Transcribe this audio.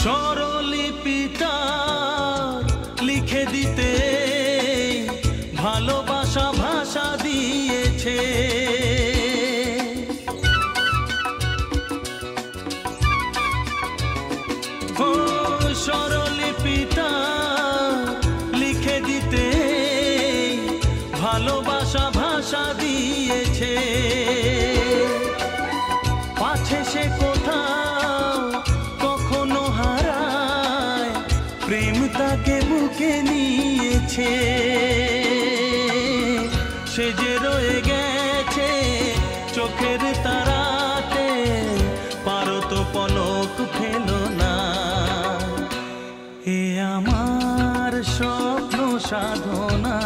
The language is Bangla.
স্বরলিপিটা লিখে দিতে ভালোবাসা ভাষা দিয়েছে। ও স্বরলিপিটা লিখে দিতে ভালোবাসা ভাষা দিয়েছে। পাছে সে কোথাও কখনো হারায়, প্রেম তাকে বুকে নিয়েছে। সে যে রয়ে গেছে চোখের তারাতে, পারো তো পলক ফেলো না। এ আমার স্বপ্ন সাধনা,